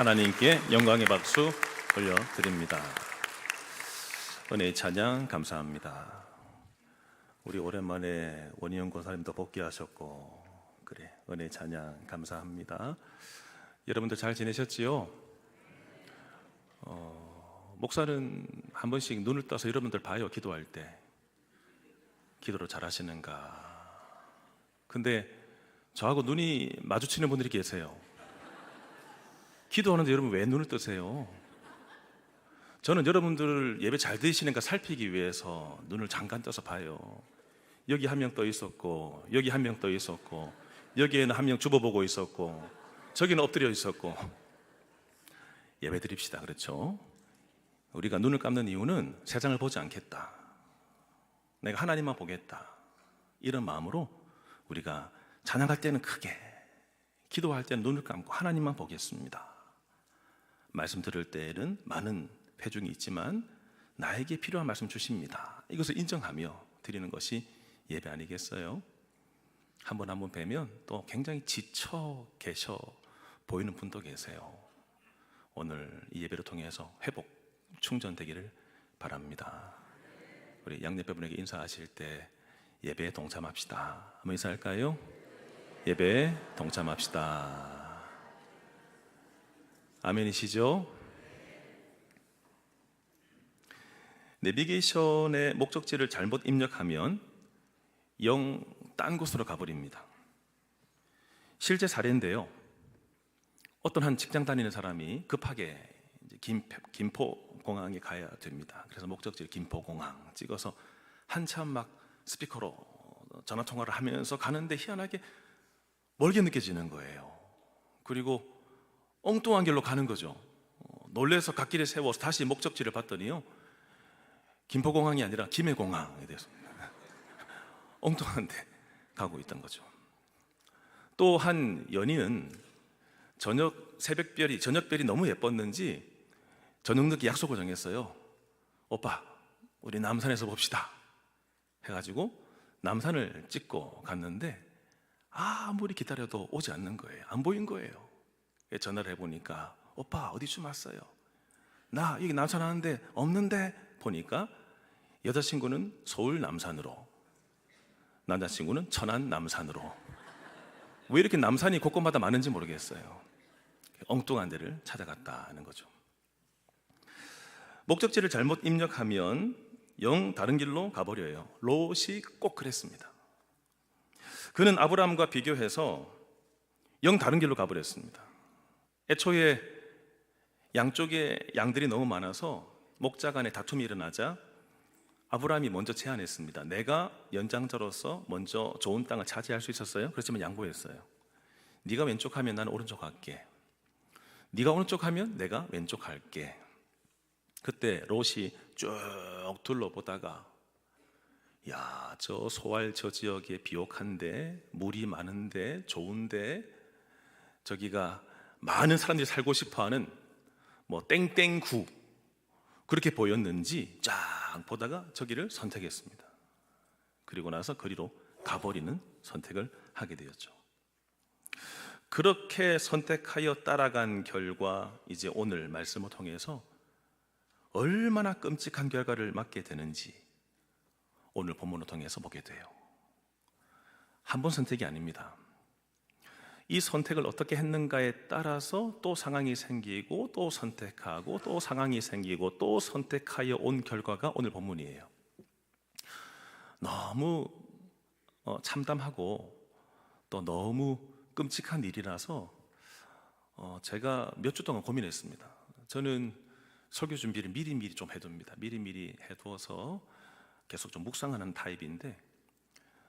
하나님께 영광의 박수 올려드립니다. 은혜의 찬양 감사합니다. 우리 오랜만에 원희영 권사님도 복귀하셨고, 그래, 은혜의 찬양 감사합니다. 여러분들 잘 지내셨지요? 목사는 한 번씩 눈을 떠서 여러분들 봐요. 기도할 때 기도를 잘 하시는가. 근데 저하고 눈이 마주치는 분들이 계세요. 기도하는데 여러분 왜 눈을 뜨세요? 저는 여러분들 예배 잘 드시는가 살피기 위해서 눈을 잠깐 떠서 봐요. 여기 한 명 떠 있었고, 여기 한 명 떠 있었고, 여기에는 한 명 주워보고 있었고, 저기는 엎드려 있었고. 예배 드립시다. 그렇죠? 우리가 눈을 감는 이유는 세상을 보지 않겠다, 내가 하나님만 보겠다, 이런 마음으로 우리가 찬양할 때는 크게, 기도할 때는 눈을 감고 하나님만 보겠습니다. 말씀 들을 때에는 많은 회중이 있지만 나에게 필요한 말씀 주십니다, 이것을 인정하며 드리는 것이 예배 아니겠어요? 한 번 한 번 뵈면 또 굉장히 지쳐 계셔 보이는 분도 계세요. 오늘 이 예배를 통해서 회복, 충전되기를 바랍니다. 우리 양옆분에게 인사하실 때 예배에 동참합시다. 한번 인사할까요? 예배에 동참합시다. 아멘이시죠? 내비게이션의 목적지를 잘못 입력하면 영 딴 곳으로 가버립니다. 실제 사례인데요, 어떤 한 직장 다니는 사람이 급하게 김포공항에 가야 됩니다. 그래서 목적지를 김포공항 찍어서 한참 막 스피커로 전화통화를 하면서 가는데 희한하게 멀게 느껴지는 거예요. 그리고 엉뚱한 길로 가는 거죠. 놀래서 갓길에 세워서 다시 목적지를 봤더니요, 김포공항이 아니라 김해공항이 됐습니다. 엉뚱한 데 가고 있던 거죠. 또 한 연인은 저녁별이 너무 예뻤는지 저녁 늦게 약속을 정했어요. 오빠, 우리 남산에서 봅시다 해가지고 남산을 찍고 갔는데 아무리 기다려도 오지 않는 거예요. 안 보인 거예요. 전화를 해보니까 오빠 어디쯤 왔어요? 나 여기 남산 하는데 없는데. 보니까 여자친구는 서울 남산으로, 남자친구는 천안 남산으로. 왜 이렇게 남산이 곳곳마다 많은지 모르겠어요. 엉뚱한 데를 찾아갔다는 거죠. 목적지를 잘못 입력하면 영 다른 길로 가버려요. 롯이 꼭 그랬습니다. 그는 아브라함과 비교해서 영 다른 길로 가버렸습니다. 애초에 양쪽에 양들이 너무 많아서 목자 간에 다툼이 일어나자 아브라함이 먼저 제안했습니다. 내가 연장자로서 먼저 좋은 땅을 차지할 수 있었어요. 그렇지만 양보했어요. 네가 왼쪽 하면 나는 오른쪽 할게, 네가 오른쪽 하면 내가 왼쪽 할게. 그때 롯이 쭉 둘러보다가, 야, 저 소알 저 지역에 비옥한데 물이 많은데 좋은데 저기가 많은 사람들이 살고 싶어하는 뭐 땡땡구, 그렇게 보였는지 쫙 보다가 저기를 선택했습니다. 그리고 나서 거리로 가버리는 선택을 하게 되었죠. 그렇게 선택하여 따라간 결과 이제 오늘 말씀을 통해서 얼마나 끔찍한 결과를 맞게 되는지 오늘 본문을 통해서 보게 돼요. 한 번 선택이 아닙니다. 이 선택을 어떻게 했는가에 따라서 또 상황이 생기고 또 선택하고 또 상황이 생기고 또 선택하여 온 결과가 오늘 본문이에요. 너무 참담하고 또 너무 끔찍한 일이라서 제가 몇 주 동안 고민했습니다. 저는 설교 준비를 미리미리 좀 해둡니다. 미리미리 해두어서 계속 좀 묵상하는 타입인데,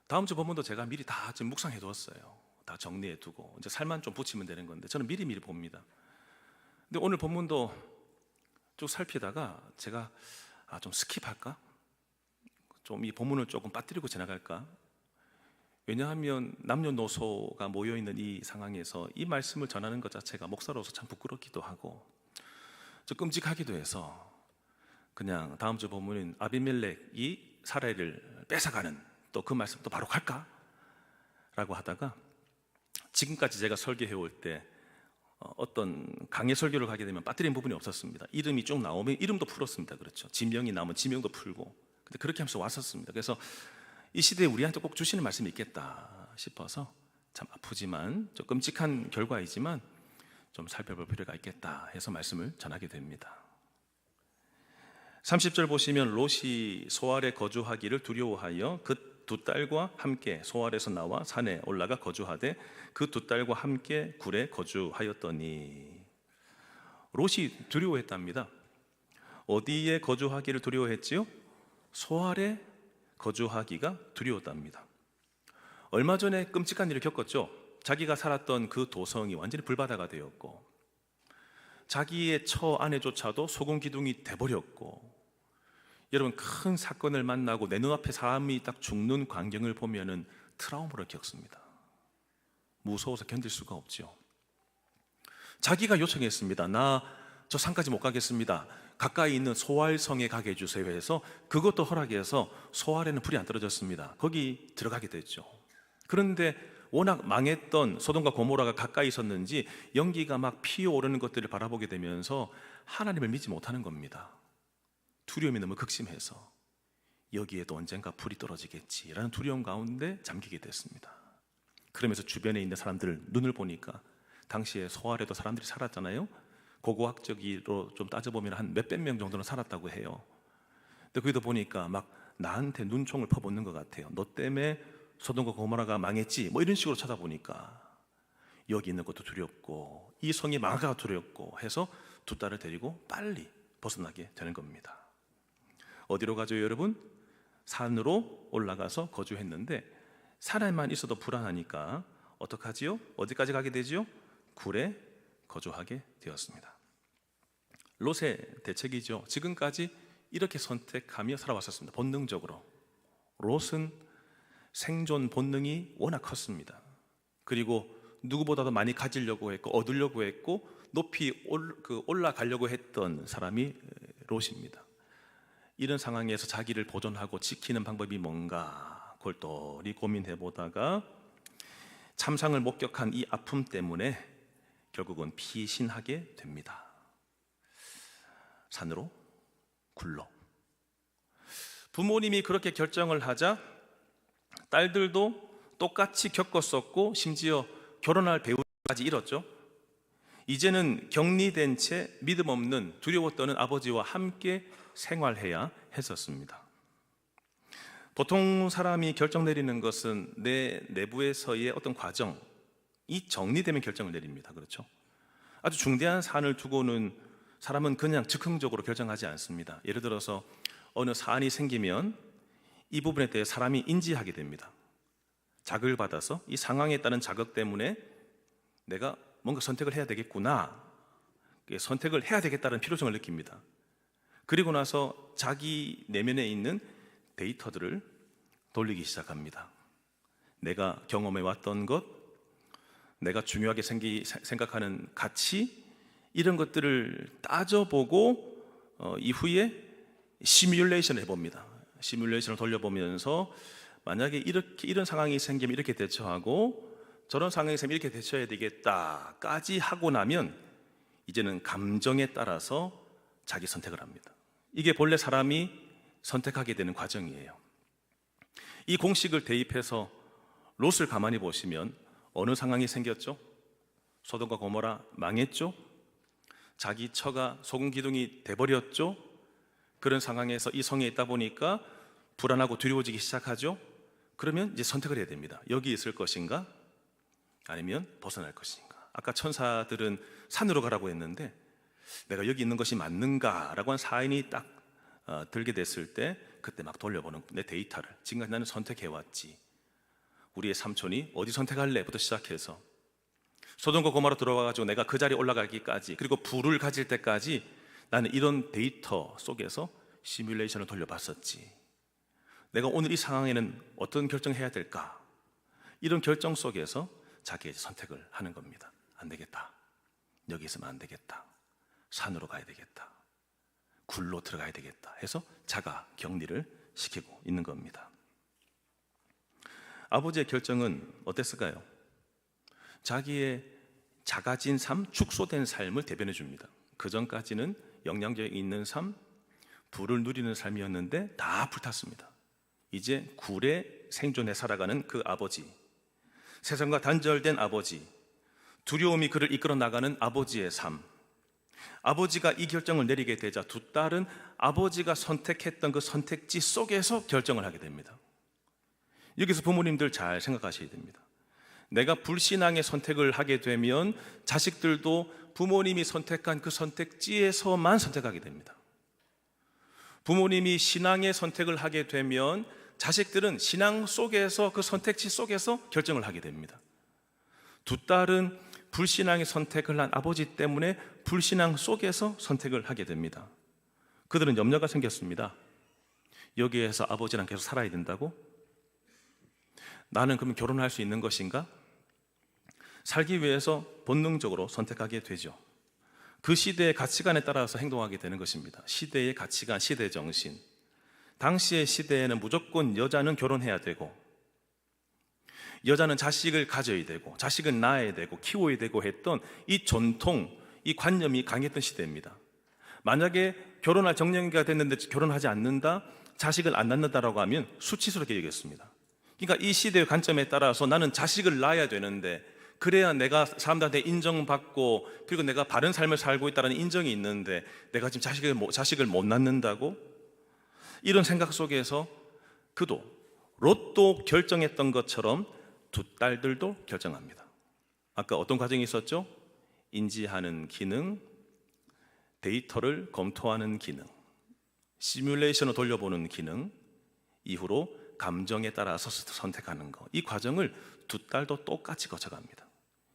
다음 주 본문도 제가 미리 다 지금 묵상해두었어요. 다 정리해두고 이제 살만 좀 붙이면 되는 건데 저는 미리미리 봅니다. 근데 오늘 본문도 쭉 살피다가 제가 좀 스킵할까? 좀 이 본문을 조금 빠뜨리고 지나갈까? 왜냐하면 남녀노소가 모여있는 이 상황에서 이 말씀을 전하는 것 자체가 목사로서 참 부끄럽기도 하고 좀 끔찍하기도 해서 그냥 다음 주 본문인 아비멜렉이 사라를 뺏어가는 또 그 말씀 또 바로 갈까? 라고 하다가 지금까지 제가 설교해 올 때 어떤 강의 설교를 가게 되면 빠뜨린 부분이 없었습니다. 이름이 쭉 나오면 이름도 풀었습니다. 그렇죠. 지명이 나오면 지명도 풀고. 근데 그렇게 하면서 왔었습니다. 그래서 이 시대에 우리한테 꼭 주시는 말씀이 있겠다 싶어서 참 아프지만 좀 끔찍한 결과이지만 좀 살펴볼 필요가 있겠다 해서 말씀을 전하게 됩니다. 30절 보시면 롯이 소알에 거주하기를 두려워하여 그 두 딸과 함께 소알에서 나와 산에 올라가 거주하되 그 두 딸과 함께 굴에 거주하였더니 롯이 두려워했답니다. 어디에 거주하기를 두려워했지요? 소알에 거주하기가 두려웠답니다. 얼마 전에 끔찍한 일을 겪었죠. 자기가 살았던 그 도성이 완전히 불바다가 되었고 자기의 처 아내조차도 소금 기둥이 돼버렸고 여러분 큰 사건을 만나고 내 눈앞에 사람이 딱 죽는 광경을 보면은 트라우마를 겪습니다. 무서워서 견딜 수가 없죠. 자기가 요청했습니다. 나 저 산까지 못 가겠습니다. 가까이 있는 소알성에 가게 해주세요 해서 그것도 허락해서 소알에는 불이 안 떨어졌습니다. 거기 들어가게 됐죠. 그런데 워낙 망했던 소돔과 고모라가 가까이 있었는지 연기가 막 피어오르는 것들을 바라보게 되면서 하나님을 믿지 못하는 겁니다. 두려움이 너무 극심해서 여기에도 언젠가 불이 떨어지겠지라는 두려움 가운데 잠기게 됐습니다. 그러면서 주변에 있는 사람들 눈을 보니까 당시에 소알에도 사람들이 살았잖아요. 고고학적으로 좀 따져보면 한 몇백 명 정도는 살았다고 해요. 근데 거기도 보니까 막 나한테 눈총을 퍼붓는 것 같아요. 너 때문에 소돔과 고모라가 망했지 뭐 이런 식으로 찾아보니까 여기 있는 것도 두렵고 이 성이 망할까 두렵고 해서 두 딸을 데리고 빨리 벗어나게 되는 겁니다. 어디로 가죠 여러분? 산으로 올라가서 거주했는데 산에만 있어도 불안하니까 어떡하지요? 어디까지 가게 되지요? 굴에 거주하게 되었습니다. 롯의 대책이죠. 지금까지 이렇게 선택하며 살아왔었습니다. 본능적으로. 롯은 생존 본능이 워낙 컸습니다. 그리고 누구보다도 많이 가지려고 했고 얻으려고 했고 높이 올라가려고 했던 사람이 롯입니다. 이런 상황에서 자기를 보존하고 지키는 방법이 뭔가 골똘히 고민해 보다가 참상을 목격한 이 아픔 때문에 결국은 피신하게 됩니다. 산으로 굴로. 부모님이 그렇게 결정을 하자 딸들도 똑같이 겪었었고 심지어 결혼할 배우까지 잃었죠. 이제는 격리된 채 믿음 없는 두려워 떠는 아버지와 함께 생활해야 했었습니다. 보통 사람이 결정 내리는 것은 내 내부에서의 어떤 과정이 정리되면 결정을 내립니다. 그렇죠? 아주 중대한 사안을 두고는 사람은 그냥 즉흥적으로 결정하지 않습니다. 예를 들어서 어느 사안이 생기면 이 부분에 대해 사람이 인지하게 됩니다. 자극을 받아서 이 상황에 따른 자극 때문에 내가 뭔가 선택을 해야 되겠구나, 선택을 해야 되겠다는 필요성을 느낍니다. 그리고 나서 자기 내면에 있는 데이터들을 돌리기 시작합니다. 내가 경험해 왔던 것, 내가 중요하게 생각하는 가치, 이런 것들을 따져보고 이후에 시뮬레이션을 해봅니다. 시뮬레이션을 돌려보면서 만약에 이런 상황이 생기면 이렇게 대처하고 저런 상황이 생기면 이렇게 대처해야 되겠다까지 하고 나면 이제는 감정에 따라서 자기 선택을 합니다. 이게 본래 사람이 선택하게 되는 과정이에요. 이 공식을 대입해서 롯을 가만히 보시면 어느 상황이 생겼죠? 소돔과 고모라 망했죠? 자기 처가 소금 기둥이 돼버렸죠? 그런 상황에서 이 성에 있다 보니까 불안하고 두려워지기 시작하죠? 그러면 이제 선택을 해야 됩니다. 여기 있을 것인가? 아니면 벗어날 것인가? 아까 천사들은 산으로 가라고 했는데 내가 여기 있는 것이 맞는가라고 한 사인이 딱 들게 됐을 때 그때 막 돌려보는 내 데이터를 지금까지 나는 선택해왔지. 우리의 삼촌이 어디 선택할래?부터 시작해서 소돔과 고모라 들어와가지고 내가 그 자리에 올라가기까지 그리고 불을 가질 때까지 나는 이런 데이터 속에서 시뮬레이션을 돌려봤었지. 내가 오늘 이 상황에는 어떤 결정을 해야 될까? 이런 결정 속에서 자기의 선택을 하는 겁니다. 안 되겠다. 여기 있으면 안 되겠다. 산으로 가야 되겠다. 굴로 들어가야 되겠다 해서 자가 격리를 시키고 있는 겁니다. 아버지의 결정은 어땠을까요? 자기의 작아진 삶, 축소된 삶을 대변해 줍니다. 그 전까지는 영향력 있는 삶, 부를 누리는 삶이었는데 다 불탔습니다. 이제 굴에 생존해 살아가는 그 아버지, 세상과 단절된 아버지, 두려움이 그를 이끌어 나가는 아버지의 삶. 아버지가 이 결정을 내리게 되자 두 딸은 아버지가 선택했던 그 선택지 속에서 결정을 하게 됩니다. 여기서 부모님들 잘 생각하셔야 됩니다. 내가 불신앙의 선택을 하게 되면 자식들도 부모님이 선택한 그 선택지에서만 선택하게 됩니다. 부모님이 신앙의 선택을 하게 되면 자식들은 신앙 속에서 그 선택지 속에서 결정을 하게 됩니다. 두 딸은 불신앙의 선택을 한 아버지 때문에 불신앙 속에서 선택을 하게 됩니다. 그들은 염려가 생겼습니다. 여기에서 아버지랑 계속 살아야 된다고? 나는 그럼 결혼할 수 있는 것인가? 살기 위해서 본능적으로 선택하게 되죠. 그 시대의 가치관에 따라서 행동하게 되는 것입니다. 시대의 가치관, 시대 정신. 당시의 시대에는 무조건 여자는 결혼해야 되고, 여자는 자식을 가져야 되고, 자식을 낳아야 되고, 키워야 되고 했던 이 전통, 이 관념이 강했던 시대입니다. 만약에 결혼할 정년기가 됐는데 결혼하지 않는다, 자식을 안 낳는다라고 하면 수치스럽게 여겼습니다. 그러니까 이 시대의 관점에 따라서 나는 자식을 낳아야 되는데, 그래야 내가 사람들한테 인정받고, 그리고 내가 바른 삶을 살고 있다는 인정이 있는데 내가 지금 자식을 못 낳는다고? 이런 생각 속에서 그도 로또 결정했던 것처럼 두 딸들도 결정합니다. 아까 어떤 과정이 있었죠? 인지하는 기능, 데이터를 검토하는 기능, 시뮬레이션을 돌려보는 기능, 이후로 감정에 따라서 선택하는 것. 이 과정을 두 딸도 똑같이 거쳐갑니다.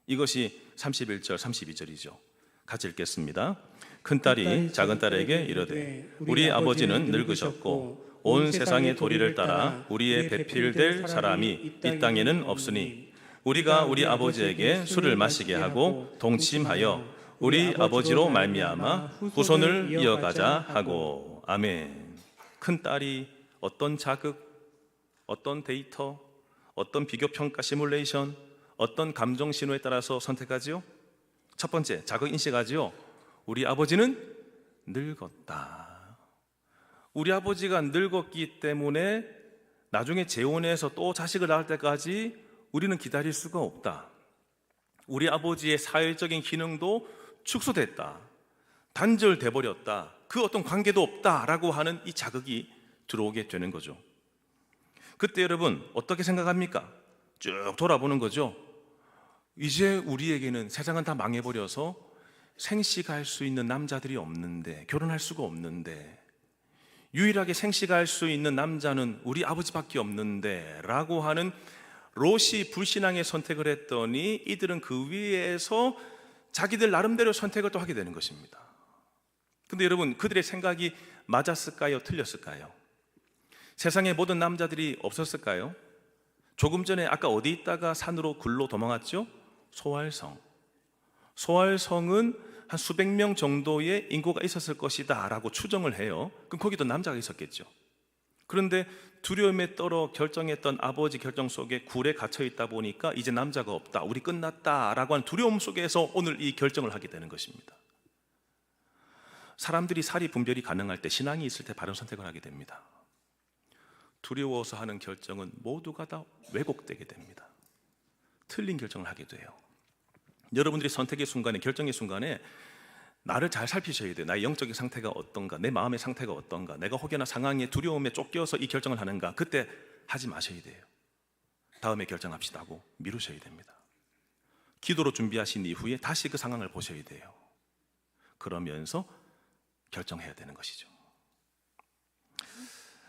이것이 31절, 32절이죠. 같이 읽겠습니다. 큰딸이 작은딸에게 이르되 우리 아버지는 늙으셨고 온 세상의 도리를 따라 우리의 배필될 사람이 이 땅에는 없으니 우리가 우리 아버지에게 술을 마시게 하고 동침하여 우리 아버지로 말미암아 후손을 이어가자 하고. 아멘. 큰딸이 어떤 자극, 어떤 데이터, 어떤 비교평가 시뮬레이션, 어떤 감정 신호에 따라서 선택하지요? 첫 번째, 자극 인식하지요. 우리 아버지는 늙었다. 우리 아버지가 늙었기 때문에 나중에 재혼해서 또 자식을 낳을 때까지 우리는 기다릴 수가 없다. 우리 아버지의 사회적인 기능도 축소됐다. 단절돼 버렸다. 그 어떤 관계도 없다라고 하는 이 자극이 들어오게 되는 거죠. 그때 여러분 어떻게 생각합니까? 쭉 돌아보는 거죠. 이제 우리에게는 세상은 다 망해버려서 생식할 수 있는 남자들이 없는데, 결혼할 수가 없는데, 유일하게 생식할 수 있는 남자는 우리 아버지밖에 없는데 라고 하는 롯이 불신앙의 선택을 했더니 이들은 그 위에서 자기들 나름대로 선택을 또 하게 되는 것입니다. 근데 여러분, 그들의 생각이 맞았을까요? 틀렸을까요? 세상의 모든 남자들이 없었을까요? 조금 전에 아까 어디 있다가 산으로 굴로 도망갔죠? 소알성. 소알성은 한 수백 명 정도의 인구가 있었을 것이다 라고 추정을 해요. 그럼 거기도 남자가 있었겠죠. 그런데 두려움에 떨어 결정했던 아버지 결정 속에 굴에 갇혀 있다 보니까 이제 남자가 없다, 우리 끝났다 라고 하는 두려움 속에서 오늘 이 결정을 하게 되는 것입니다. 사람들이 사리 분별이 가능할 때, 신앙이 있을 때 바른 선택을 하게 됩니다. 두려워서 하는 결정은 모두가 다 왜곡되게 됩니다. 틀린 결정을 하게 돼요. 여러분들이 선택의 순간에, 결정의 순간에 나를 잘 살피셔야 돼요. 나의 영적인 상태가 어떤가, 내 마음의 상태가 어떤가, 내가 혹여나 상황에 두려움에 쫓겨서 이 결정을 하는가. 그때 하지 마셔야 돼요. 다음에 결정합시다 하고 미루셔야 됩니다. 기도로 준비하신 이후에 다시 그 상황을 보셔야 돼요. 그러면서 결정해야 되는 것이죠.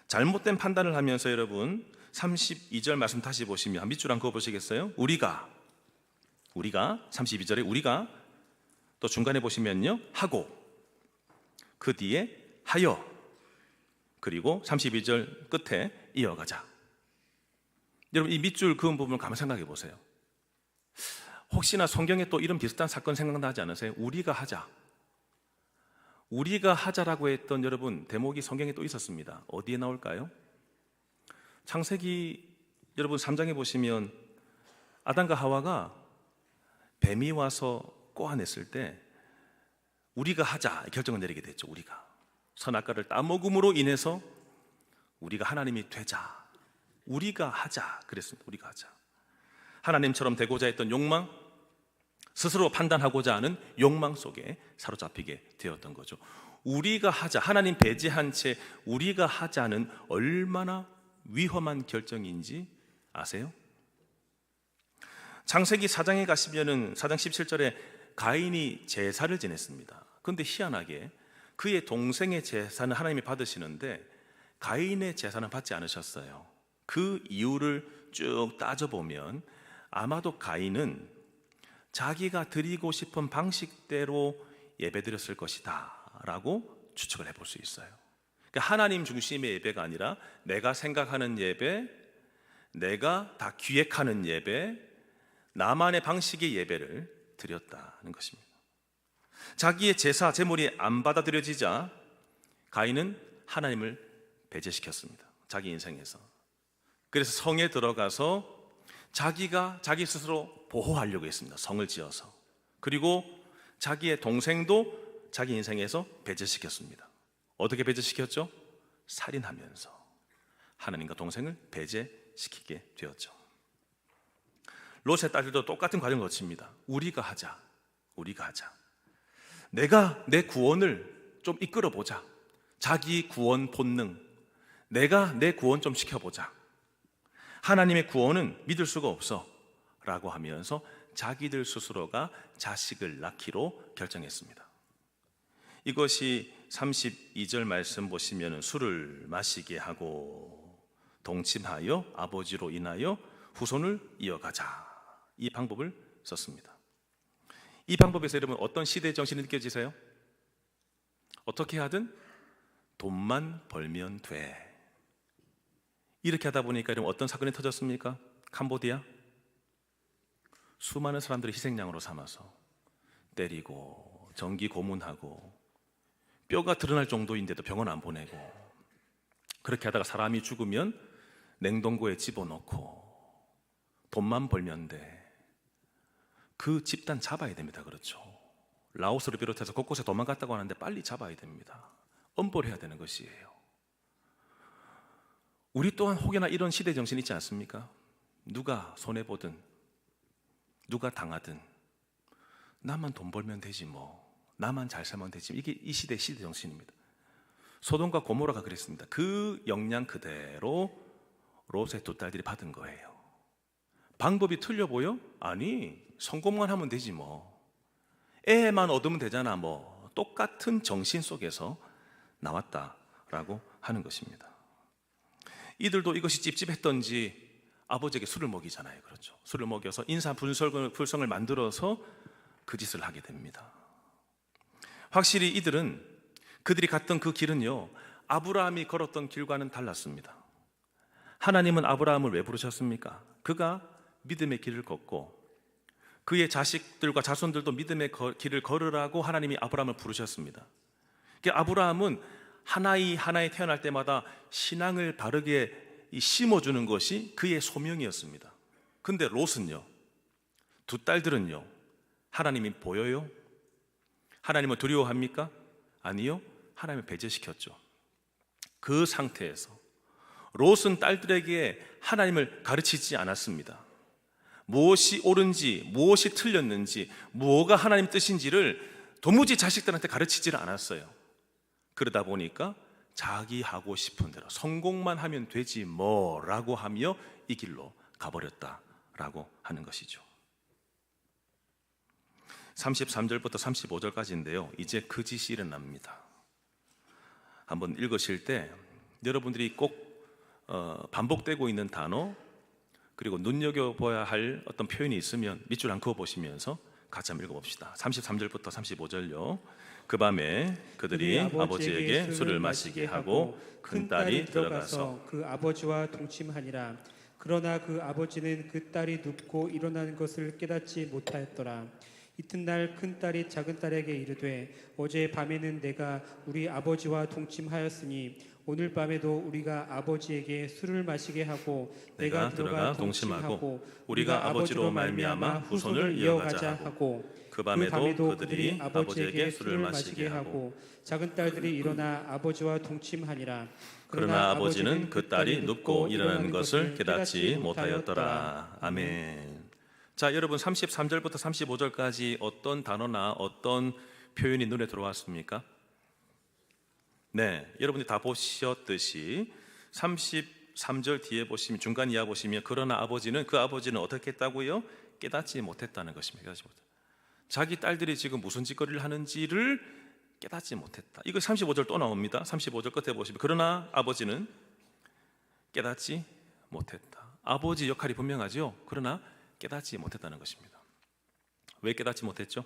잘못된 판단을 하면서 여러분 32절 말씀 다시 보시면 밑줄 한 그어 보시겠어요? 우리가 32절에 우리가, 또 중간에 보시면요 하고, 그 뒤에 하여, 그리고 32절 끝에 이어가자. 여러분 이 밑줄 그은 부분을 가만 생각해 보세요. 혹시나 성경에 또 이런 비슷한 사건 생각나지 않으세요? 우리가 하자. 우리가 하자라고 했던 여러분 대목이 성경에 또 있었습니다. 어디에 나올까요? 창세기 여러분 3장에 보시면 아담과 하와가 뱀이 와서 꼬아냈을 때 우리가 하자 결정을 내리게 됐죠. 우리가 선악과를 따먹음으로 인해서 우리가 하나님이 되자, 우리가 하자 그랬습니다. 우리가 하자. 하나님처럼 되고자 했던 욕망, 스스로 판단하고자 하는 욕망 속에 사로잡히게 되었던 거죠. 우리가 하자, 하나님 배제한 채 우리가 하자는 얼마나 위험한 결정인지 아세요? 창세기 4장에 가시면은 4장 17절에 가인이 제사를 지냈습니다. 그런데 희한하게 그의 동생의 제사는 하나님이 받으시는데 가인의 제사는 받지 않으셨어요. 그 이유를 쭉 따져보면 아마도 가인은 자기가 드리고 싶은 방식대로 예배드렸을 것이다 라고 추측을 해볼 수 있어요. 그러니까 하나님 중심의 예배가 아니라 내가 생각하는 예배, 내가 다 기획하는 예배, 나만의 방식의 예배를 드렸다는 것입니다. 자기의 제사, 제물이 안 받아들여지자 가인은 하나님을 배제시켰습니다. 자기 인생에서. 그래서 성에 들어가서 자기가 자기 스스로 보호하려고 했습니다. 성을 지어서. 그리고 자기의 동생도 자기 인생에서 배제시켰습니다. 어떻게 배제시켰죠? 살인하면서 하나님과 동생을 배제시키게 되었죠. 롯의 딸들도 똑같은 과정을 거칩니다. 우리가 하자. 우리가 하자. 내가 내 구원을 좀 이끌어보자. 자기 구원 본능. 내가 내 구원 좀 시켜보자. 하나님의 구원은 믿을 수가 없어 라고 하면서 자기들 스스로가 자식을 낳기로 결정했습니다. 이것이 32절 말씀 보시면 술을 마시게 하고 동침하여 아버지로 인하여 후손을 이어가자. 이 방법을 썼습니다. 이 방법에서 여러분 어떤 시대의 정신이 느껴지세요? 어떻게 하든 돈만 벌면 돼. 이렇게 하다 보니까 여러분 어떤 사건이 터졌습니까? 캄보디아 수많은 사람들을 희생양으로 삼아서 때리고 정기 고문하고 뼈가 드러날 정도인데도 병원 안 보내고, 그렇게 하다가 사람이 죽으면 냉동고에 집어넣고 돈만 벌면 돼. 그 집단 잡아야 됩니다. 그렇죠? 라오스를 비롯해서 곳곳에 도망갔다고 하는데 빨리 잡아야 됩니다. 엄벌해야 되는 것이에요. 우리 또한 혹여나 이런 시대 정신 있지 않습니까? 누가 손해보든 누가 당하든 나만 돈 벌면 되지 뭐, 나만 잘 살면 되지. 이게 이 시대 정신입니다. 소돔과 고모라가 그랬습니다. 그 역량 그대로 롯의 두 딸들이 받은 거예요. 방법이 틀려 보여? 아니, 성공만 하면 되지 뭐, 애만 얻으면 되잖아 뭐, 똑같은 정신 속에서 나왔다라고 하는 것입니다. 이들도 이것이 찝찝했던지 아버지에게 술을 먹이잖아요. 그렇죠? 술을 먹여서 인사불성을 만들어서 그 짓을 하게 됩니다. 확실히 이들은, 그들이 갔던 그 길은요, 아브라함이 걸었던 길과는 달랐습니다. 하나님은 아브라함을 왜 부르셨습니까? 그가 믿음의 길을 걷고 그의 자식들과 자손들도 믿음의 길을 걸으라고 하나님이 아브라함을 부르셨습니다. 그러니까 아브라함은 하나에 태어날 때마다 신앙을 바르게 심어주는 것이 그의 소명이었습니다. 근데 롯은요, 두 딸들은요, 하나님이 보여요? 하나님을 두려워합니까? 아니요. 하나님을 배제시켰죠. 그 상태에서 롯은 딸들에게 하나님을 가르치지 않았습니다. 무엇이 옳은지, 무엇이 틀렸는지, 무엇가 하나님 뜻인지를 도무지 자식들한테 가르치지를 않았어요. 그러다 보니까 자기 하고 싶은 대로 성공만 하면 되지 뭐라고 하며 이 길로 가버렸다라고 하는 것이죠. 33절부터 35절까지인데요, 이제 그 짓이 일어납니다. 한번 읽으실 때 여러분들이 꼭 반복되고 있는 단어, 그리고 눈여겨봐야 할 어떤 표현이 있으면 밑줄 안 그어보시면서 같이 한번 읽어봅시다. 33절부터 35절요. 그 밤에 그들이 아버지에게 술을 마시게 하고 큰딸이 들어가서 그 아버지와 동침하니라. 그러나 그 아버지는 그 딸이 눕고 일어나는 것을 깨닫지 못하였더라. 이튿날 큰 딸이 작은 딸에게 이르되 어제 밤에는 내가 우리 아버지와 동침하였으니 오늘 밤에도 우리가 아버지에게 술을 마시게 하고 내가 들어가 동침하고 우리가 아버지로 말미암아 후손을 이어가자 하고 그 밤에도 그들이 아버지에게 술을 마시게 하고 작은 딸들이 일어나 아버지와 동침하니라. 그러나 아버지는 그 딸이 눕고 일어나는 것을 깨닫지 못하였더라. 아멘. 자, 여러분 33절부터 35절까지 어떤 단어나 어떤 표현이 눈에 들어왔습니까? 네, 여러분이 다 보셨듯이 33절 뒤에 보시면 중간 이하 보시면 그러나 아버지는 그 아버지는 어떻게 했다고요? 깨닫지 못했다는 것입니다. 깨닫지 못했다. 자기 딸들이 지금 무슨 짓거리를 하는지를 깨닫지 못했다. 이거 35절 또 나옵니다. 35절 끝에 보시면 그러나 아버지는 깨닫지 못했다. 아버지 역할이 분명하죠. 그러나 깨닫지 못했다는 것입니다. 왜 깨닫지 못했죠?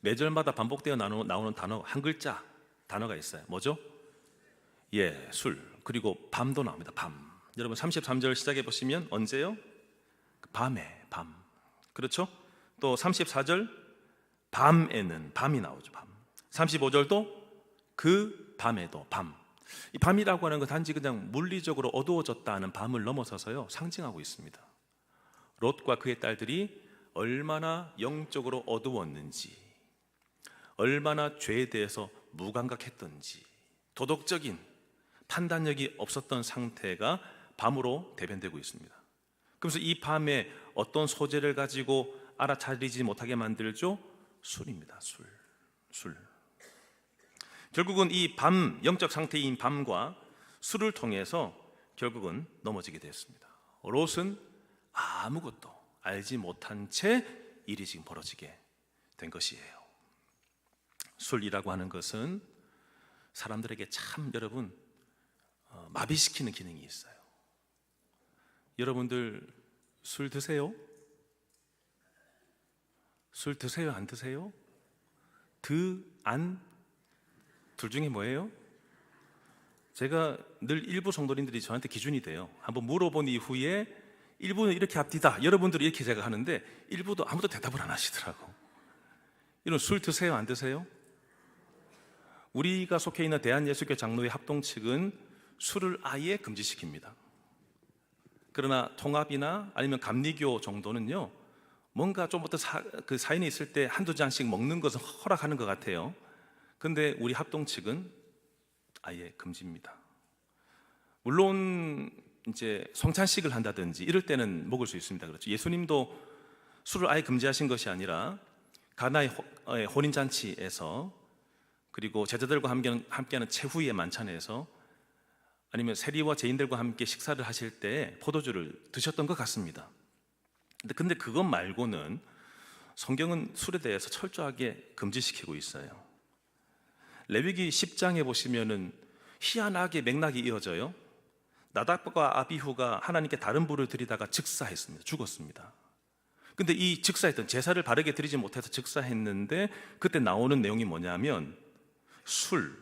매절마다 반복되어 나오는 단어 한 글자 단어가 있어요. 뭐죠? 예, 술. 그리고 밤도 나옵니다. 밤. 여러분 33절 시작해 보시면 언제요? 밤에 밤. 그렇죠? 또 34절 밤에는 밤이 나오죠. 밤. 35절도 그 밤에도 밤. 이 밤이라고 하는 건 단지 그냥 물리적으로 어두워졌다는 밤을 넘어서서요 상징하고 있습니다. 롯과 그의 딸들이 얼마나 영적으로 어두웠는지, 얼마나 죄에 대해서 무감각했던지, 도덕적인 판단력이 없었던 상태가 밤으로 대변되고 있습니다. 그래서 이 밤에 어떤 소재를 가지고 알아차리지 못하게 만들죠? 술입니다. 술. 결국은 이 밤, 영적 상태인 밤과 술을 통해서 결국은 넘어지게 됐습니다. 롯은 아무것도 알지 못한 채 일이 지금 벌어지게 된 것이에요. 술이라고 하는 것은 사람들에게 참 여러분 마비시키는 기능이 있어요. 여러분들 술 드세요? 술 드세요? 안 드세요? 안? 둘 중에 뭐예요? 제가 늘 일부 성도님들이 저한테 기준이 돼요. 한번 물어본 이후에 일부는 이렇게 합디다, 여러분들이 이렇게 제가 하는데 일부도 아무도 대답을 안 하시더라고. 이런 술 드세요? 안 드세요? 우리가 속해 있는 대한예수교 장로회 합동 측은 술을 아예 금지시킵니다. 그러나 통합이나 아니면 감리교 정도는요 뭔가 좀 더 그 사인이 있을 때 한두 잔씩 먹는 것은 허락하는 것 같아요. 근데 우리 합동 측은 아예 금지입니다. 물론 이제 성찬식을 한다든지 이럴 때는 먹을 수 있습니다. 그렇죠. 예수님도 술을 아예 금지하신 것이 아니라 가나의 혼인잔치에서 그리고 제자들과 함께하는 최후의 만찬에서 아니면 세리와 죄인들과 함께 식사를 하실 때 포도주를 드셨던 것 같습니다. 근데 그것 말고는 성경은 술에 대해서 철저하게 금지시키고 있어요. 레위기 10장에 보시면은 희한하게 맥락이 이어져요. 나답과 아비후가 하나님께 다른 부를 드리다가 즉사했습니다. 죽었습니다. 근데 이 즉사했던 제사를 바르게 드리지 못해서 즉사했는데 그때 나오는 내용이 뭐냐면 술,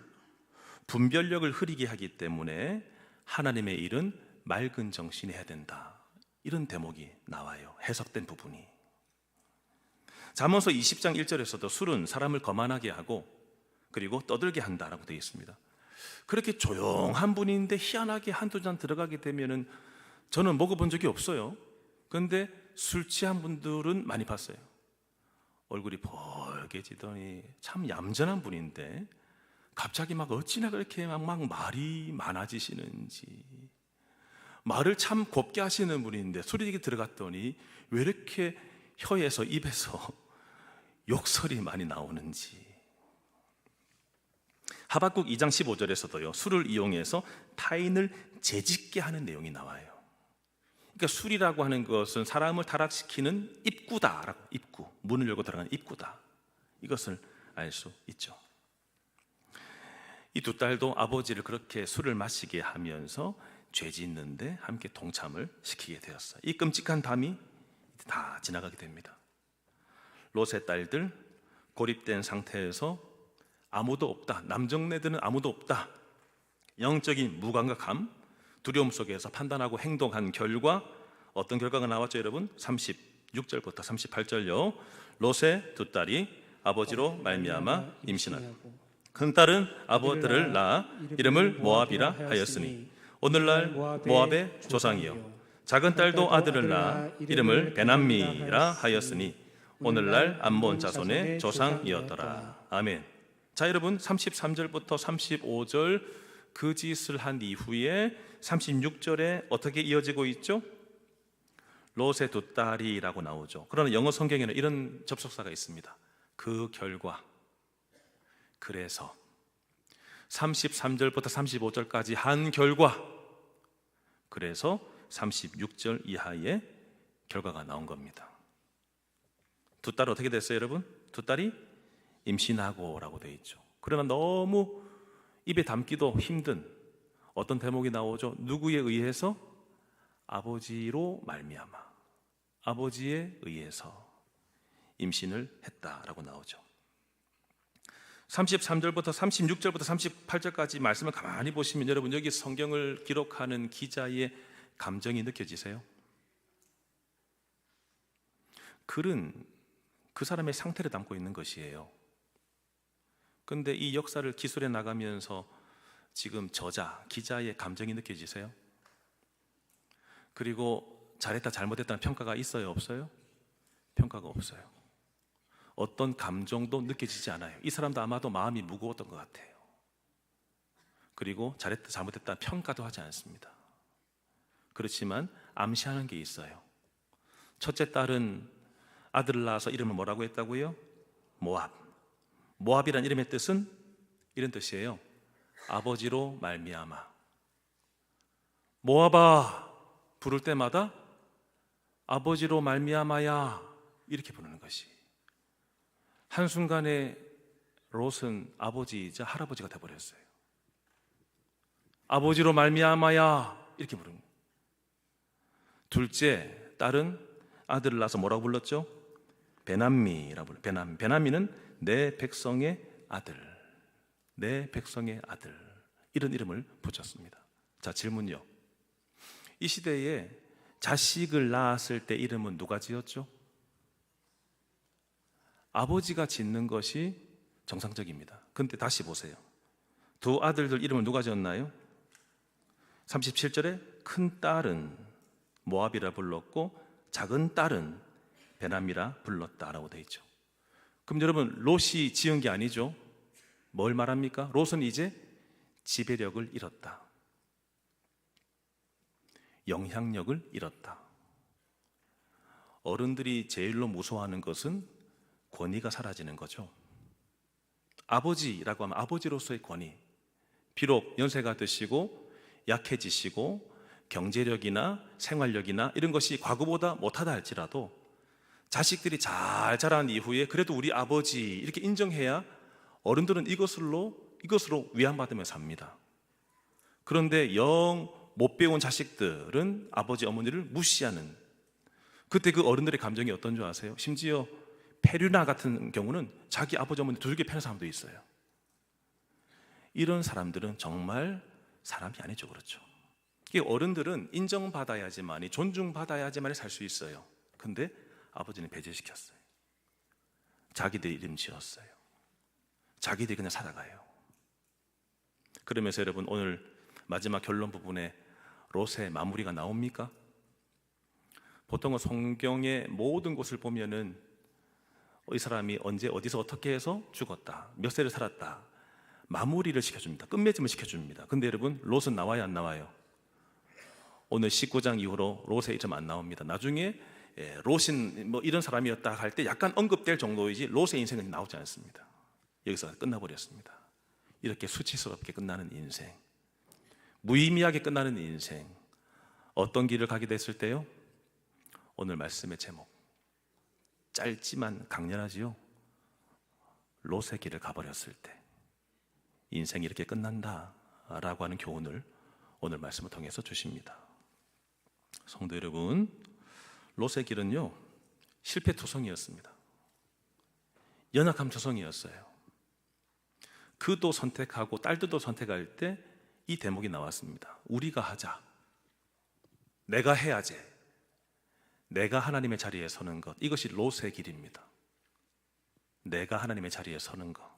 분별력을 흐리게 하기 때문에 하나님의 일은 맑은 정신이 해야 된다. 이런 대목이 나와요. 해석된 부분이. 잠언서 20장 1절에서도 술은 사람을 거만하게 하고 그리고 떠들게 한다라고 되어 있습니다. 그렇게 조용한 분인데 희한하게 한두 잔 들어가게 되면은 저는 먹어본 적이 없어요. 그런데 술 취한 분들은 많이 봤어요. 얼굴이 벌개지더니 참 얌전한 분인데 갑자기 막 어찌나 그렇게 막 말이 많아지시는지, 말을 참 곱게 하시는 분인데 술이 들어갔더니 왜 이렇게 혀에서 입에서 욕설이 많이 나오는지. 하박국 2장 15절에서도요 술을 이용해서 타인을 재짓게 하는 내용이 나와요. 그러니까 술이라고 하는 것은 사람을 타락시키는 입구다라고, 입구, 문을 열고 들어가는 입구다, 이것을 알 수 있죠. 이 두 딸도 아버지를 그렇게 술을 마시게 하면서 죄 짓는데 함께 동참을 시키게 되었어요. 이 끔찍한 밤이 다 지나가게 됩니다. 롯의 딸들 고립된 상태에서 아무도 없다, 남정네들은 아무도 없다, 영적인 무감각함, 두려움 속에서 판단하고 행동한 결과 어떤 결과가 나왔죠 여러분? 36 36절부터 38절요. 롯의 두 딸이 아버지로 말미암아 임신하고 큰딸은 아버들을 낳아 이름을 모압이라 하였으니 오늘날 모압의 조상이요 작은 딸도 아들을 낳아 이름을 베남미라 하였으니 오늘날 암몬 자손의 조상이었더라. 아멘. 자, 여러분 33절부터 35절 그 짓을 한 이후에 36절에 어떻게 이어지고 있죠? 롯의 두 딸이라고 나오죠. 그러나 영어 성경에는 이런 접속사가 있습니다. 그 결과, 그래서 33절부터 35절까지 한 결과, 그래서 36절 이하의 결과가 나온 겁니다. 두 딸 어떻게 됐어요, 여러분? 두 딸이 임신하고 라고 되어 있죠. 그러나 너무 입에 담기도 힘든 어떤 대목이 나오죠. 누구에 의해서? 아버지로 말미암아, 아버지에 의해서 임신을 했다라고 나오죠. 33절부터 36절부터 38절까지 말씀을 가만히 보시면 여러분 여기 성경을 기록하는 기자의 감정이 느껴지세요? 글은 그 사람의 상태를 담고 있는 것이에요. 그런데 이 역사를 기술해 나가면서 지금 저자, 기자의 감정이 느껴지세요? 그리고 잘했다 잘못했다는 평가가 있어요 없어요? 평가가 없어요. 어떤 감정도 느껴지지 않아요. 이 사람도 아마도 마음이 무거웠던 것 같아요. 그리고 잘했다 잘못했다 평가도 하지 않습니다. 그렇지만 암시하는 게 있어요. 첫째 딸은 아들을 낳아서 이름을 뭐라고 했다고요? 모압. 모압이란 이름의 뜻은 이런 뜻이에요. 아버지로 말미암아. 모압아 부를 때마다 아버지로 말미암아야 이렇게 부르는 것이. 한순간에 롯은 아버지이자 할아버지가 되어버렸어요. 아버지로 말미암아야 이렇게 부르는 거예요. 둘째 딸은 아들을 낳아서 뭐라고 불렀죠? 베남미라고 불러요. 베남미는 내 백성의 아들, 내 백성의 아들, 이런 이름을 붙였습니다. 자, 질문요. 이 시대에 자식을 낳았을 때 이름은 누가 지었죠? 아버지가 짓는 것이 정상적입니다. 그런데 다시 보세요. 두 아들들 이름을 누가 지었나요? 37절에 큰 딸은 모압이라 불렀고 작은 딸은 베남이라 불렀다라고 되어 있죠. 그럼 여러분 롯이 지은 게 아니죠. 뭘 말합니까? 롯은 이제 지배력을 잃었다. 영향력을 잃었다. 어른들이 제일로 무서워하는 것은 권위가 사라지는 거죠. 아버지라고 하면 아버지로서의 권위. 비록 연세가 드시고 약해지시고 경제력이나 생활력이나 이런 것이 과거보다 못하다 할지라도 자식들이 잘 자란 이후에 그래도 우리 아버지 이렇게 인정해야 어른들은 이것으로 위안받으며 삽니다. 그런데 영 못 배운 자식들은 아버지 어머니를 무시하는, 그때 그 어른들의 감정이 어떤 줄 아세요? 심지어 페류나 같은 경우는 자기 아버지 어머니 두들겨 패는 사람도 있어요. 이런 사람들은 정말 사람이 아니죠. 그렇죠. 어른들은 인정받아야지만이, 존중받아야지만이 살 수 있어요. 근데 아버지는 배제시켰어요. 자기들이 이름 지었어요. 자기들이 그냥 살아가요. 그러면서 여러분 오늘 마지막 결론 부분에 롯의 마무리가 나옵니까? 보통은 성경의 모든 곳을 보면은 이 사람이 언제 어디서 어떻게 해서 죽었다, 몇 세를 살았다, 마무리를 시켜줍니다. 끝맺음을 시켜줍니다. 근데 여러분 롯은 나와요 안 나와요? 오늘 19장 이후로 롯의 이름 안 나옵니다. 나중에 롯은 뭐 이런 사람이었다 할 때 약간 언급될 정도이지 롯의 인생은 나오지 않습니다. 여기서 끝나버렸습니다. 이렇게 수치스럽게 끝나는 인생, 무의미하게 끝나는 인생, 어떤 길을 가게 됐을 때요? 오늘 말씀의 제목, 짧지만 강렬하지요. 롯의 길을 가버렸을 때 인생이 이렇게 끝난다라고 하는 교훈을 오늘 말씀을 통해서 주십니다. 성도 여러분, 롯의 길은요 실패투성이었습니다. 연약함투성이었어요. 그도 선택하고 딸들도 선택할 때 이 대목이 나왔습니다. 우리가 하자, 내가 해야지, 내가 하나님의 자리에 서는 것, 이것이 롯의 길입니다. 내가 하나님의 자리에 서는 것.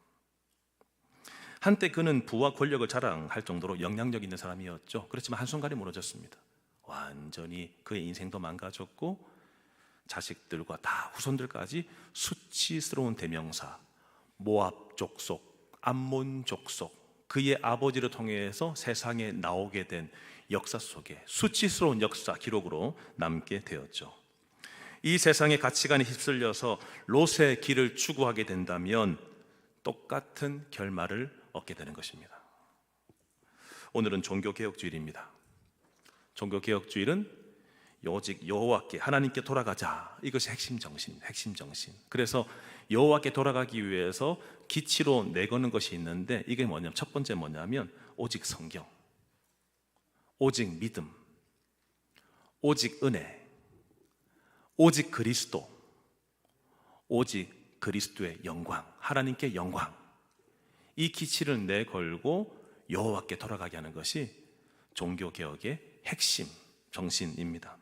한때 그는 부와 권력을 자랑할 정도로 영향력 있는 사람이었죠. 그렇지만 한순간에 무너졌습니다. 완전히 그의 인생도 망가졌고 자식들과 다 후손들까지 수치스러운 대명사, 모압 족속, 암몬 족속, 그의 아버지를 통해서 세상에 나오게 된 역사 속에 수치스러운 역사 기록으로 남게 되었죠. 이 세상의 가치관에 휩쓸려서 롯의 길을 추구하게 된다면 똑같은 결말을 얻게 되는 것입니다. 오늘은 종교개혁주일입니다. 종교개혁주일은 오직 여호와께, 하나님께 돌아가자. 이것이 핵심 정신. 그래서 여호와께 돌아가기 위해서 기치로 내거는 것이 있는데 이게 뭐냐면, 첫 번째 뭐냐면 오직 성경, 오직 믿음, 오직 은혜, 오직 그리스도, 오직 그리스도의 영광, 하나님께 영광. 이 기치를 내걸고 여호와께 돌아가게 하는 것이 종교개혁의 핵심 정신입니다.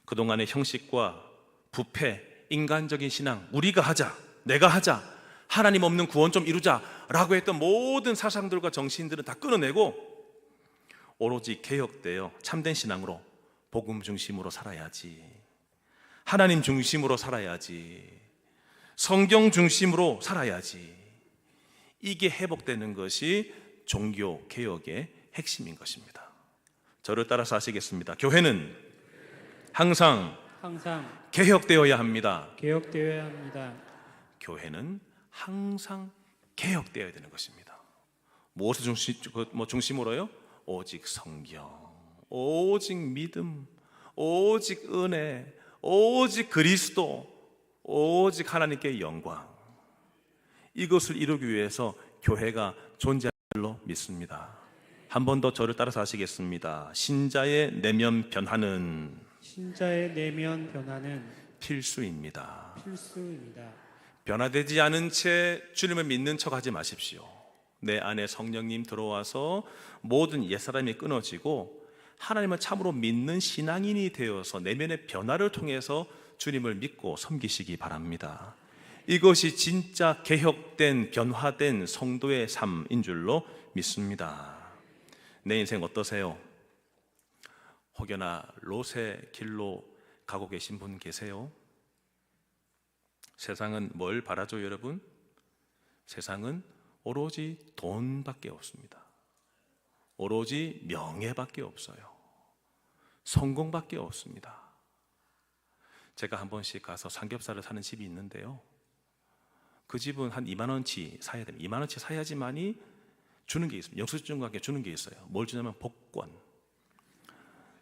그동안의 형식과 부패, 인간적인 신앙, 우리가 하자, 내가 하자, 하나님 없는 구원 좀 이루자라고 했던 모든 사상들과 정신들은 다 끊어내고 오로지 개혁되어 참된 신앙으로 복음 중심으로 살아야지, 하나님 중심으로 살아야지, 성경 중심으로 살아야지, 이게 회복되는 것이 종교개혁의 핵심인 것입니다. 저를 따라서 하시겠습니다. 교회는 항상 개혁되어야 합니다. 교회는 항상 개혁되어야 되는 것입니다. 무엇을 중심으로요? 오직 성경, 오직 믿음, 오직 은혜, 오직 그리스도, 오직 하나님께 영광. 이것을 이루기 위해서 교회가 존재하는 줄로 믿습니다. 한 번 더 저를 따라서 하시겠습니다. 신자의 내면 변화는 필수입니다. 변화되지 않은 채 주님을 믿는 척 하지 마십시오. 내 안에 성령님 들어와서 모든 옛사람이 끊어지고 하나님을 참으로 믿는 신앙인이 되어서 내면의 변화를 통해서 주님을 믿고 섬기시기 바랍니다. 이것이 진짜 개혁된, 변화된 성도의 삶인 줄로 믿습니다. 내 인생 어떠세요? 혹여나 롯의 길로 가고 계신 분 계세요? 세상은 뭘 바라죠, 여러분? 세상은 오로지 돈밖에 없습니다. 오로지 명예밖에 없어요. 성공밖에 없습니다. 제가 한 번씩 가서 삼겹살을 사는 집이 있는데요, 그 집은 한 2만 원치 사야 됩니다. 2만 원치 사야지만이 주는 게 있습니다. 영수증과 주는 게 있어요. 뭘 주냐면 복권.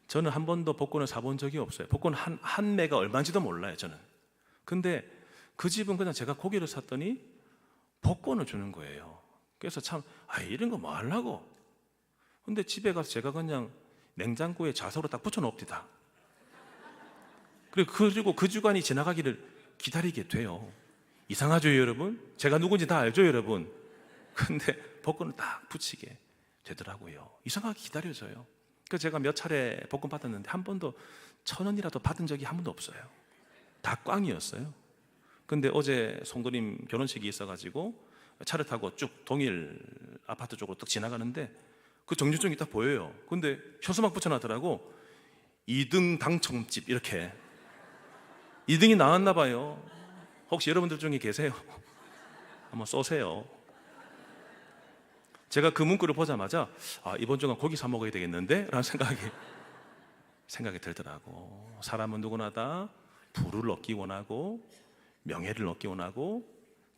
저는 한 번도 복권을 사본 적이 없어요. 복권 한 매가 얼마인지도 몰라요, 저는. 근데 그 집은 그냥 제가 고기를 샀더니 복권을 주는 거예요. 그래서 참, 이런 거 뭐 하려고. 근데 집에 가서 제가 그냥 냉장고에 자석으로 딱 붙여 놓읍니다. 그리고 그 주간이 지나가기를 기다리게 돼요. 이상하죠, 여러분? 제가 누군지 다 알죠, 여러분? 근데 복권을 딱 붙이게 되더라고요. 이상하게 기다려져요. 그래서 제가 몇 차례 복권 받았는데 한 번도 1,000원이라도 받은 적이 한 번도 없어요. 다 꽝이었어요. 근데 어제 송도님 결혼식이 있어가지고 차를 타고 쭉 동일 아파트 쪽으로 딱 지나가는데 그 정류증이 딱 보여요. 근데 현수막 붙여놨더라고. 2등 당첨집, 이렇게 2등이 나왔나 봐요. 혹시 여러분들 중에 계세요? 한번 쏘세요. 제가 그 문구를 보자마자 이번 주간 고기 사 먹어야 되겠는데? 라는 생각이 들더라고. 사람은 누구나 다 부를 얻기 원하고 명예를 얻기 원하고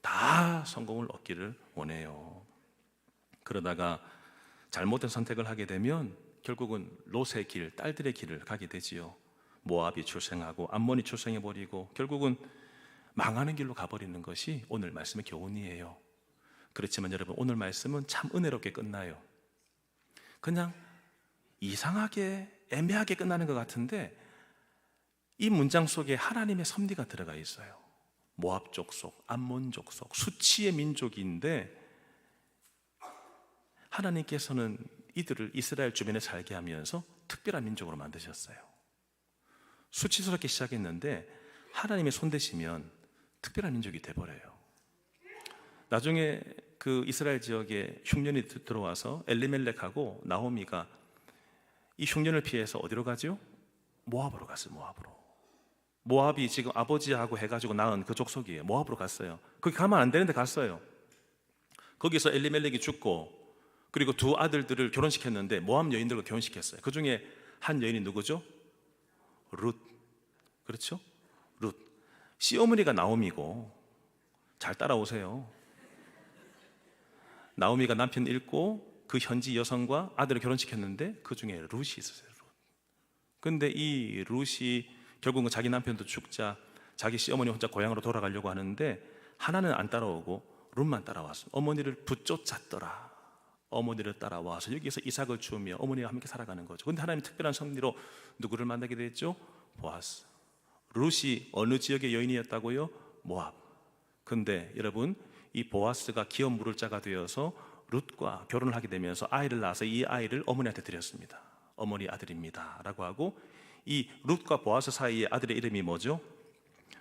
다 성공을 얻기를 원해요. 그러다가 잘못된 선택을 하게 되면 결국은 롯의 길, 딸들의 길을 가게 되지요. 모압이 출생하고 암몬이 출생해버리고 결국은 망하는 길로 가버리는 것이 오늘 말씀의 교훈이에요. 그렇지만 여러분, 오늘 말씀은 참 은혜롭게 끝나요. 그냥 이상하게 애매하게 끝나는 것 같은데 이 문장 속에 하나님의 섭리가 들어가 있어요. 모압 족속, 암몬 족속, 수치의 민족인데 하나님께서는 이들을 이스라엘 주변에 살게 하면서 특별한 민족으로 만드셨어요. 수치스럽게 시작했는데 하나님의 손 대시면 특별한 민족이 돼버려요. 나중에 그 이스라엘 지역에 흉년이 들어와서 엘리멜렉하고 나오미가 이 흉년을 피해서 어디로 가죠? 모압으로 갔어요. 모압이 지금 아버지하고 해가지고 낳은 그 족속이에요. 모압으로 갔어요. 거기 가면 안 되는데 갔어요. 거기서 엘리멜렉이 죽고 그리고 두 아들들을 결혼시켰는데 모압 여인들과 결혼시켰어요. 그 중에 한 여인이 누구죠? 룻. 그렇죠? 룻. 시어머니가 나오미고, 잘 따라오세요. 나오미가 남편 잃고 그 현지 여성과 아들을 결혼시켰는데 그 중에 룻이 있었어요. 룻. 근데 이 룻이 결국은 자기 남편도 죽자 자기 시어머니 혼자 고향으로 돌아가려고 하는데 하나는 안 따라오고 룻만 따라왔어요. 어머니를 붙쫓았더라. 어머니를 따라와서 여기서 이삭을 주며 어머니와 함께 살아가는 거죠. 근데 하나님 특별한 섭리로 누구를 만나게 됐죠? 보아스. 룻이 어느 지역의 여인이었다고요? 모압. 근데 여러분, 이 보아스가 기업 물을 자가 되어서 룻과 결혼을 하게 되면서 아이를 낳아서 이 아이를 어머니한테 드렸습니다. 어머니 아들입니다 라고 하고, 이 룻과 보아스 사이의 아들의 이름이 뭐죠?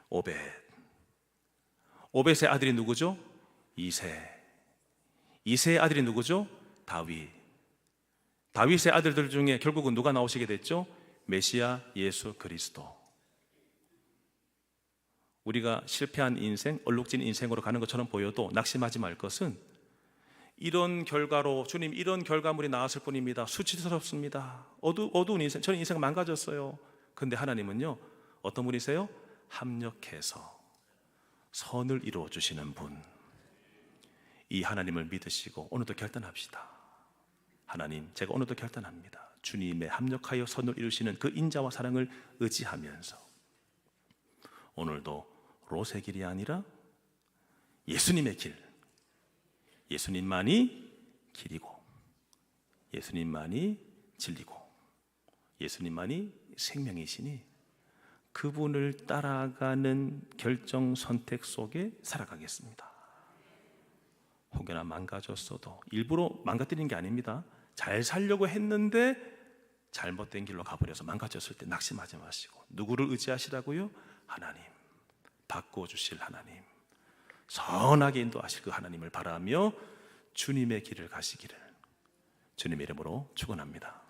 오벳. 오벳의 아들이 누구죠? 이세. 이세의 아들이 누구죠? 다윗. 다윗의 아들들 중에 결국은 누가 나오시게 됐죠? 메시아 예수 그리스도. 우리가 실패한 인생, 얼룩진 인생으로 가는 것처럼 보여도 낙심하지 말 것은 이런 결과로 주님 이런 결과물이 나왔을 뿐입니다. 수치스럽습니다. 어두운 인생, 저는 인생은 망가졌어요. 근데 하나님은요 어떤 분이세요? 합력해서 선을 이루어 주시는 분. 이 하나님을 믿으시고 오늘도 결단합시다. 하나님, 제가 오늘도 결단합니다. 주님의 합력하여 선을 이루시는 그 인자와 사랑을 의지하면서 오늘도 롯의 길이 아니라 예수님의 길, 예수님만이 길이고 예수님만이 진리고 예수님만이 생명이시니 그분을 따라가는 결정 선택 속에 살아가겠습니다. 혹여나 망가졌어도 일부러 망가뜨리는 게 아닙니다. 잘 살려고 했는데 잘못된 길로 가버려서 망가졌을 때 낙심하지 마시고 누구를 의지하시라고요? 하나님, 바꿔주실 하나님, 선하게 인도하실 그 하나님을 바라며 주님의 길을 가시기를 주님의 이름으로 축원합니다.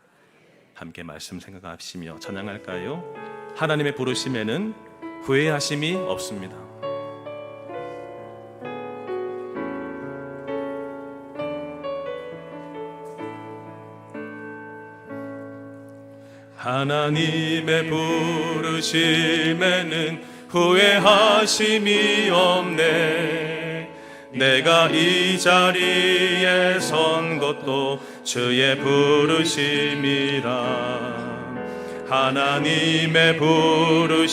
함께 말씀 생각하시며 찬양할까요? 하나님의 부르심에는 후회하심이 없습니다. 하나님의 부르심에는 후회하심이 없네. 내가 이 자리에 선 것도 주의 부르심이라. 하나님의 부르심에는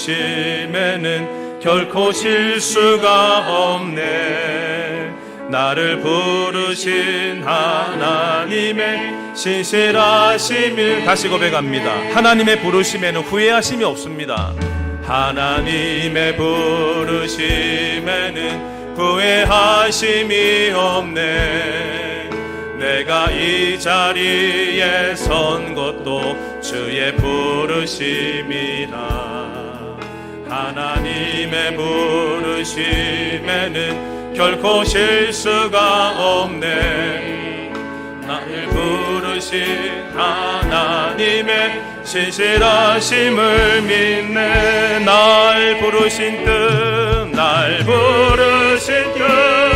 결코 실수가 없네. 나를 부르신 하나님의 신실하심을 다시 고백합니다. 하나님의 부르심에는 후회하심이 없습니다. 하나님의 부르심에는 후회하심이 없네. 내가 이 자리에 선 것도 주의 부르심이라. 하나님의 부르심에는 결코 실수가 없네. 나를 부르신 하나님의 신실하심을 믿네. 날 부르신 뜻, 날 부르신 뜻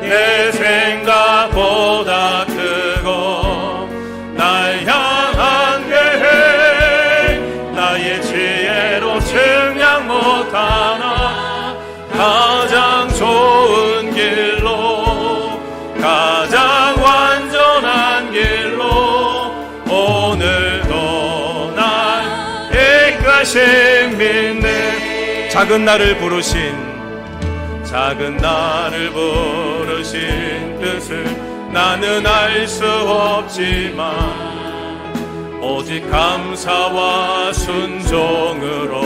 내 생각보다 크고 날 향한 계획 나의 지혜로 측량 못하나 가장 좋은 길로 가장 완전한 길로 오늘도 날 이끄신 믿네. 작은 나를 부르신 뜻을 나는 알 수 없지만 오직 감사와 순종으로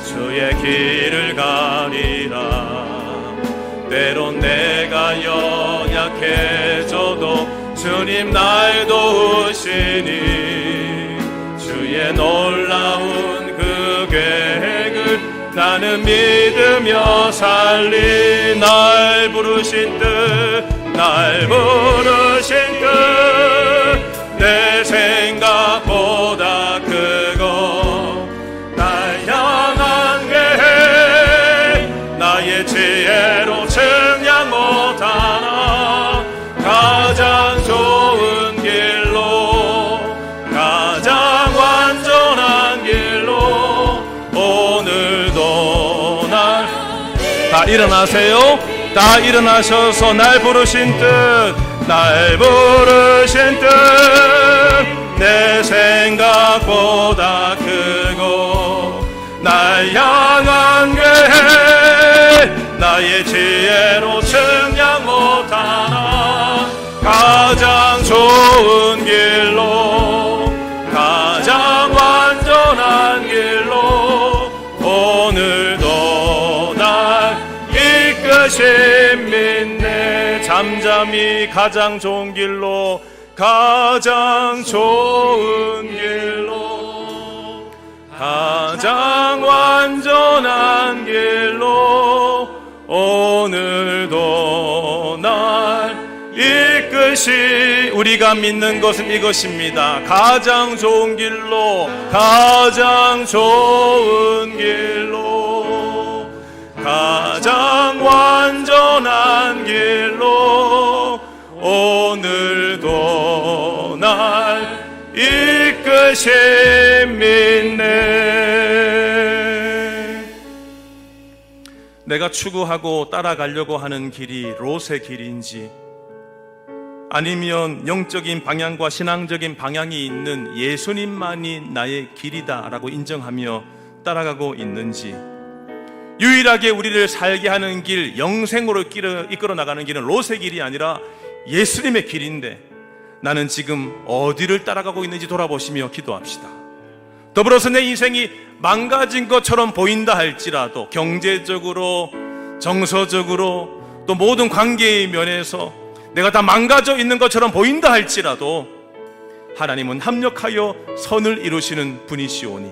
주의 길을 가리라. 때론 내가 연약해져도 주님 날 도우시니 주의 놀라운 그 나는 믿으며 살리. 날 부르신 뜻, 날 부르신 뜻 내 생각보다 크고 날 향한 계획 나의 지혜로 측량 못하나 가장 좋은 길로 가장 완전한 길로 오늘도 날 다 일어나세요. 다 일어나셔서 날 부르신 뜻, 날 부르신 뜻 내 생각보다 크고 날 향한 계획 나의 지혜로 측량 못하나 가장 좋은 길로 가장 완전한 길로 오늘도 날 이끄신 믿네. 잠잠히 가장 좋은 길로 가장 좋은 길로 가장 완전한 길로 오늘도 날 이끄시. 우리가 믿는 것은 이것입니다. 가장 좋은 길로 가장 좋은 길로 가장 완전한 길로 오늘도 날 이끄신 믿네. 내가 추구하고 따라가려고 하는 길이 롯의 길인지 아니면 영적인 방향과 신앙적인 방향이 있는 예수님만이 나의 길이다라고 인정하며 따라가고 있는지, 유일하게 우리를 살게 하는 길, 영생으로 이끌어 나가는 길은 롯의 길이 아니라 예수님의 길인데 나는 지금 어디를 따라가고 있는지 돌아보시며 기도합시다. 더불어서 내 인생이 망가진 것처럼 보인다 할지라도 경제적으로, 정서적으로, 또 모든 관계의 면에서 내가 다 망가져 있는 것처럼 보인다 할지라도 하나님은 합력하여 선을 이루시는 분이시오니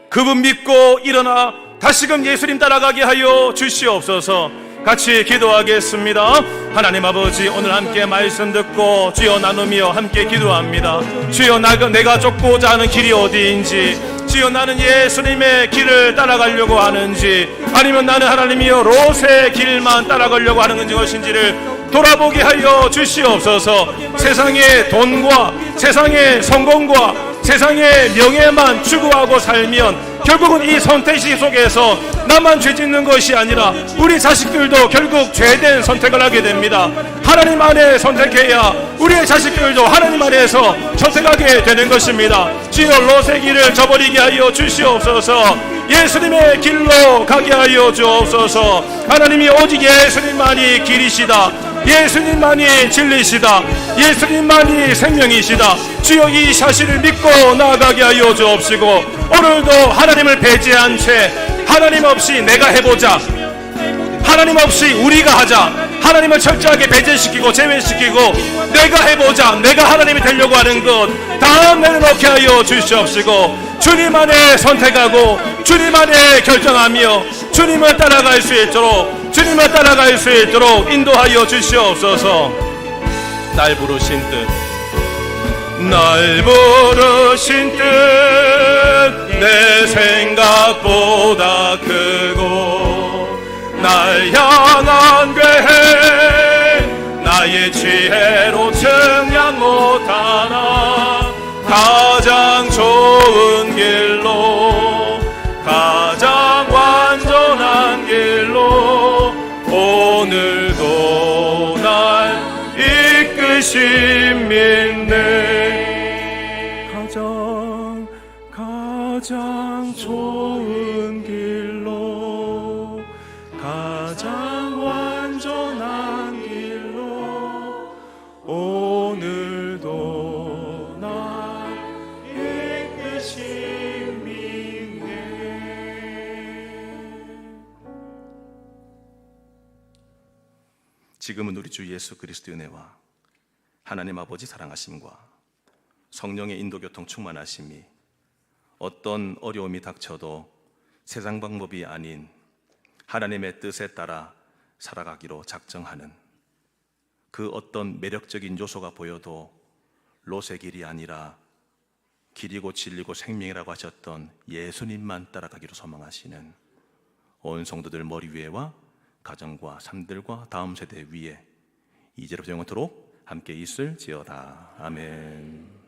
그분 믿고 일어나 다시금 예수님 따라가게 하여 주시옵소서. 같이 기도하겠습니다. 하나님 아버지, 오늘 함께 말씀 듣고 주여 나누며 함께 기도합니다. 주여 내가 쫓고자 하는 길이 어디인지, 주여 나는 예수님의 길을 따라가려고 하는지 아니면 나는 하나님이여 롯의 길만 따라가려고 하는 것인지를 돌아보게 하여 주시옵소서. 세상의 돈과 세상의 성공과 세상의 명예만 추구하고 살면 결국은 이 선택지 속에서 나만 죄 짓는 것이 아니라 우리 자식들도 결국 죄된 선택을 하게 됩니다. 하나님 안에 선택해야 우리의 자식들도 하나님 안에서 선택하게 되는 것입니다. 주여 롯의 길을 저버리게 하여 주시옵소서. 예수님의 길로 가게 하여 주옵소서. 하나님이 오직 예수님만이 길이시다, 예수님만이 진리시다, 예수님만이 생명이시다. 주여 이 사실을 믿고 나아가게 하여 주옵시고 오늘도 하나님을 배제한 채 하나님 없이 내가 해보자, 하나님 없이 우리가 하자, 하나님을 철저하게 배제시키고 제외시키고 내가 해보자, 내가 하나님이 되려고 하는 것 다 내려놓게 하여 주시옵시고 주님 안에 선택하고 주님 안에 결정하며 주님을 따라갈 수 있도록, 주님을 따라갈 수 있도록 인도하여 주시옵소서. 날 부르신 뜻, 날 부르신 뜻 내 생각보다 크고 날 향한 계획 나의 지혜로 측량 못하나 가장 좋은 길로 가장 완전한 길로 오늘도 날 이끄신 믿네. 가장 좋은 길로 가장 완전한 길로 오늘도 날 이끄신 믿네. 지금은 우리 주 예수 그리스도의 은혜와 하나님 아버지 사랑하심과 성령의 인도교통 충만하심이 어떤 어려움이 닥쳐도 세상 방법이 아닌 하나님의 뜻에 따라 살아가기로 작정하는 그 어떤 매력적인 요소가 보여도 롯의 길이 아니라 길이고 진리고 생명이라고 하셨던 예수님만 따라가기로 소망하시는 온 성도들 머리 위에와 가정과 삶들과 다음 세대 위에 이제로부터 영원토록 함께 있을지어다. 아멘.